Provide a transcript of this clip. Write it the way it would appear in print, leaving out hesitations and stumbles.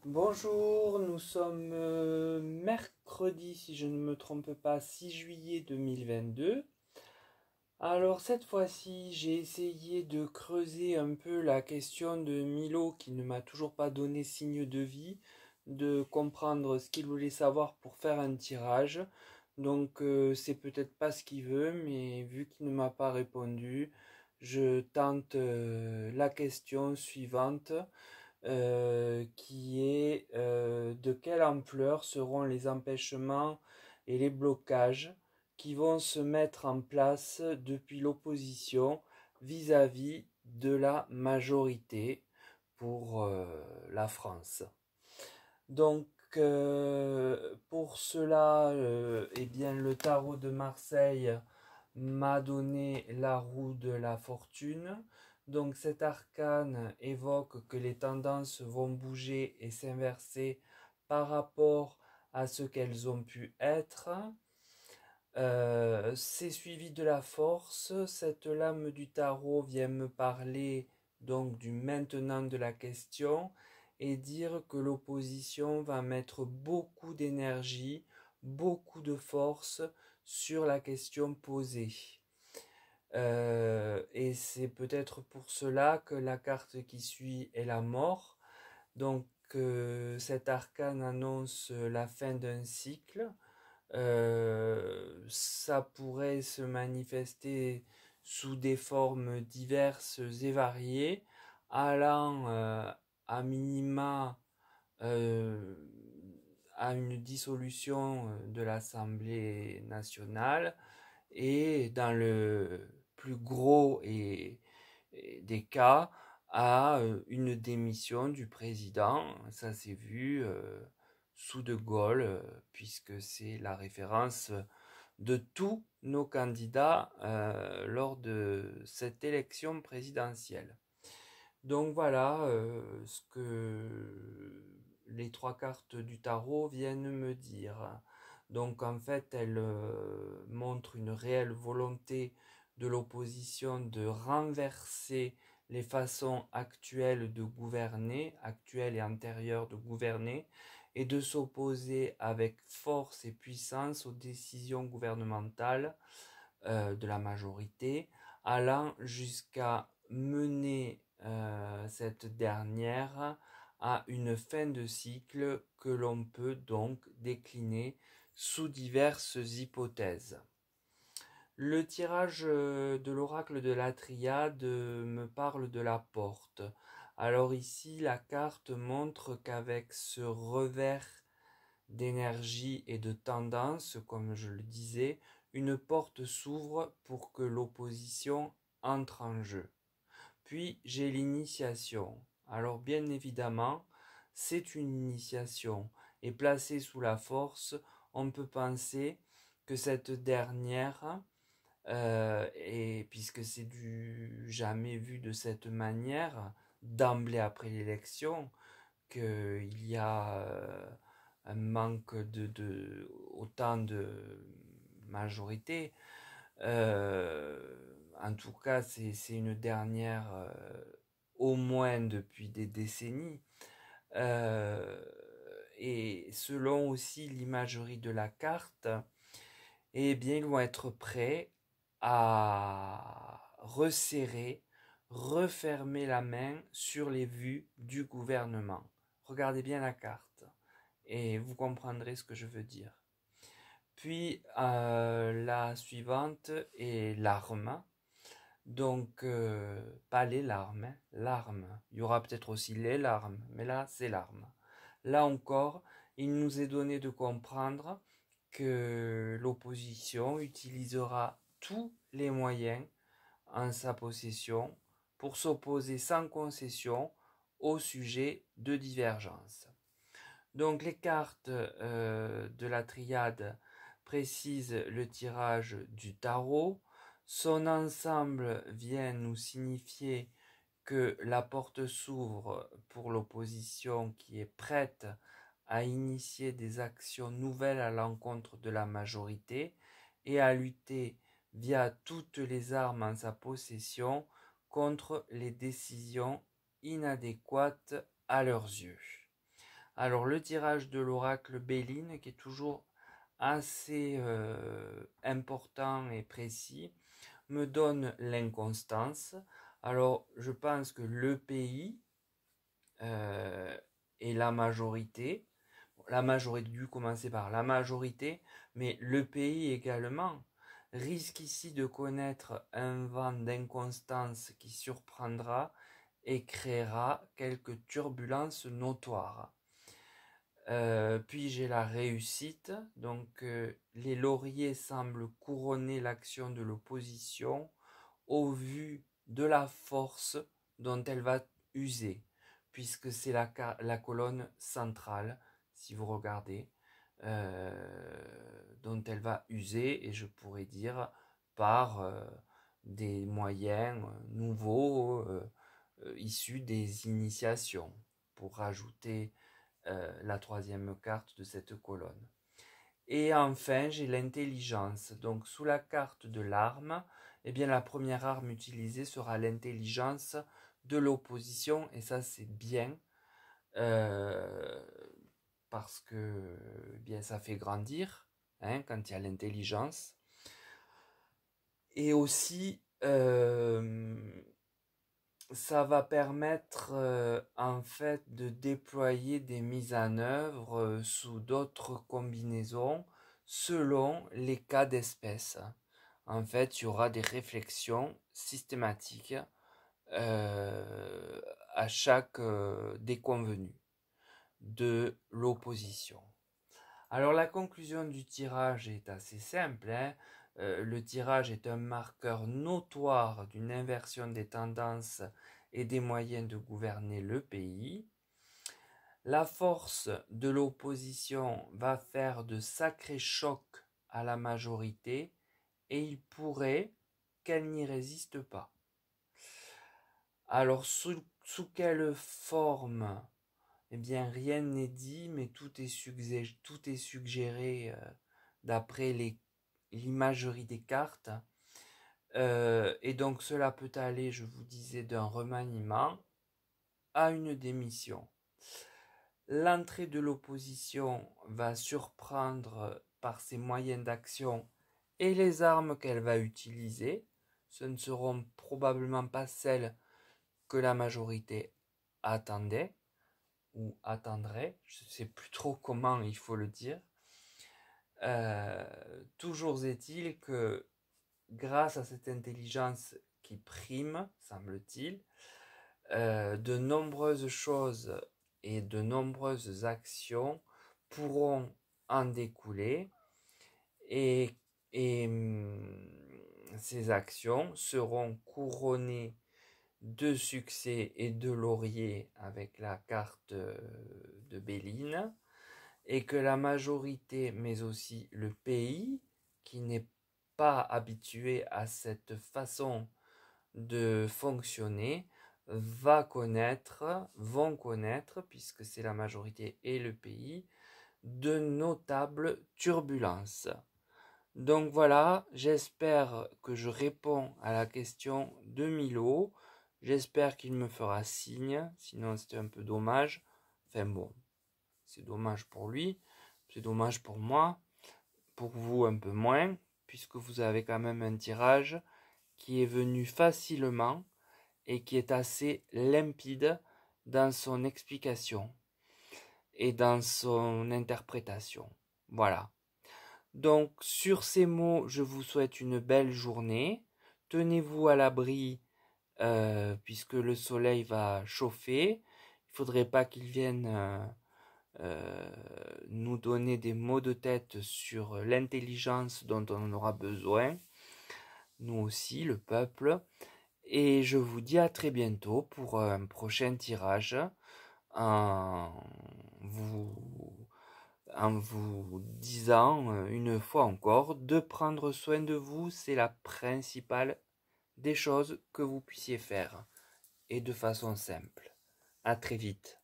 Bonjour, nous sommes mercredi, si je ne me trompe pas, 6 juillet 2022. Alors cette fois-ci, j'ai essayé de creuser un peu la question de Milo qui ne m'a toujours pas donné signe de vie, de comprendre ce qu'il voulait savoir pour faire un tirage. Donc c'est peut-être pas ce qu'il veut, mais vu qu'il ne m'a pas répondu, je tente la question suivante qui est de quelle ampleur seront les empêchements et les blocages qui vont se mettre en place depuis l'opposition vis-à-vis de la majorité pour la France. Donc pour cela, eh bien, le tarot de Marseille m'a donné la roue de la fortune. Donc cet arcane évoque que les tendances vont bouger et s'inverser par rapport à ce qu'elles ont pu être. C'est suivi de la force. Cette lame du tarot vient me parler donc du maintenant de la question et dire que l'opposition va mettre beaucoup d'énergie, beaucoup de force sur la question posée. Et c'est peut-être pour cela que la carte qui suit est la mort. Donc cet arcane annonce la fin d'un cycle. Ça pourrait se manifester sous des formes diverses et variées, allant à minima euh, à une dissolution de l'Assemblée nationale et dans le plus gros des cas à une démission du président. Ça s'est vu sous De Gaulle, puisque c'est la référence de tous nos candidats lors de cette élection présidentielle. Donc voilà ce que les trois cartes du tarot viennent me dire. Donc en fait, elles montrent une réelle volonté de l'opposition de renverser les façons actuelles de gouverner, actuelles et antérieures de gouverner, et de s'opposer avec force et puissance aux décisions gouvernementales de la majorité, allant jusqu'à mener cette dernière à une fin de cycle que l'on peut donc décliner sous diverses hypothèses. Le tirage de l'oracle de la triade me parle de la porte. Alors ici, la carte montre qu'avec ce revers d'énergie et de tendance, comme je le disais, une porte s'ouvre pour que l'opposition entre en jeu. Puis j'ai l'initiation. Alors bien évidemment, c'est une initiation et placée sous la force, on peut penser que cette dernière, et puisque c'est du jamais vu de cette manière, d'emblée après l'élection, qu'il y a un manque autant de majorité. En tout cas, c'est une dernière au moins depuis des décennies. Euh, et selon aussi l'imagerie de la carte, eh bien, ils vont être prêts à resserrer, refermer la main sur les vues du gouvernement. Regardez bien la carte et vous comprendrez ce que je veux dire. Puis la suivante est l'arme. Donc, pas les larmes, hein, l'arme. Il y aura peut-être aussi les larmes, mais là, c'est l'arme. Là encore, il nous est donné de comprendre que l'opposition utilisera tous les moyens en sa possession pour s'opposer sans concession au sujet de divergence. Donc les cartes de la triade précisent le tirage du tarot. Son ensemble vient nous signifier que la porte s'ouvre pour l'opposition qui est prête à initier des actions nouvelles à l'encontre de la majorité et à lutter via toutes les armes en sa possession contre les décisions inadéquates à leurs yeux. Alors le tirage de l'oracle Béline, qui est toujours assez important et précis, me donne l'inconstance. Alors je pense que le pays est la majorité. La majorité, dû commencer par la majorité, mais le pays également risque ici de connaître un vent d'inconstance qui surprendra et créera quelques turbulences notoires. Puis j'ai la réussite, donc les lauriers semblent couronner l'action de l'opposition au vu de la force dont elle va user, puisque c'est la colonne centrale, si vous regardez, dont elle va user, et je pourrais dire par des moyens nouveaux issus des initiations, pour rajouter la troisième carte de cette colonne. Et enfin, j'ai l'intelligence. Donc, sous la carte de l'arme, eh bien, la première arme utilisée sera l'intelligence de l'opposition. Et ça, c'est bien. Parce que eh bien, ça fait grandir quand il y a l'intelligence. Et aussi, ça va permettre en fait de déployer des mises en œuvre sous d'autres combinaisons selon les cas d'espèce. En fait, il y aura des réflexions systématiques à chaque déconvenu de l'opposition. Alors la conclusion du tirage est assez simple. Le tirage est un marqueur notoire d'une inversion des tendances et des moyens de gouverner le pays. La force de l'opposition va faire de sacrés chocs à la majorité et il pourrait qu'elle n'y résiste pas. Alors sous quelle forme? Eh bien, rien n'est dit, mais tout est suggéré d'après l'imagerie des cartes. Et donc, cela peut aller, je vous disais, d'un remaniement à une démission. L'entrée de l'opposition va surprendre par ses moyens d'action et les armes qu'elle va utiliser. Ce ne seront probablement pas celles que la majorité attendait ou attendrait, je ne sais plus trop comment il faut le dire. Toujours est-il que grâce à cette intelligence qui prime, semble-t-il, de nombreuses choses et de nombreuses actions pourront en découler et ces actions seront couronnées de succès et de laurier avec la carte de Béline, et que la majorité, mais aussi le pays, qui n'est pas habitué à cette façon de fonctionner, vont connaître, puisque c'est la majorité et le pays, de notables turbulences. Donc voilà, j'espère que je réponds à la question de Milo. J'espère qu'il me fera signe, sinon c'était un peu dommage. Enfin bon, c'est dommage pour lui, c'est dommage pour moi, pour vous un peu moins, puisque vous avez quand même un tirage qui est venu facilement et qui est assez limpide dans son explication et dans son interprétation. Voilà. Donc sur ces mots, je vous souhaite une belle journée. Tenez-vous à l'abri puisque le soleil va chauffer. Il ne faudrait pas qu'il vienne nous donner des maux de tête sur l'intelligence dont on aura besoin. Nous aussi, le peuple. Et je vous dis à très bientôt pour un prochain tirage en vous disant une fois encore de prendre soin de vous, c'est la principale des choses que vous puissiez faire et de façon simple. À très vite.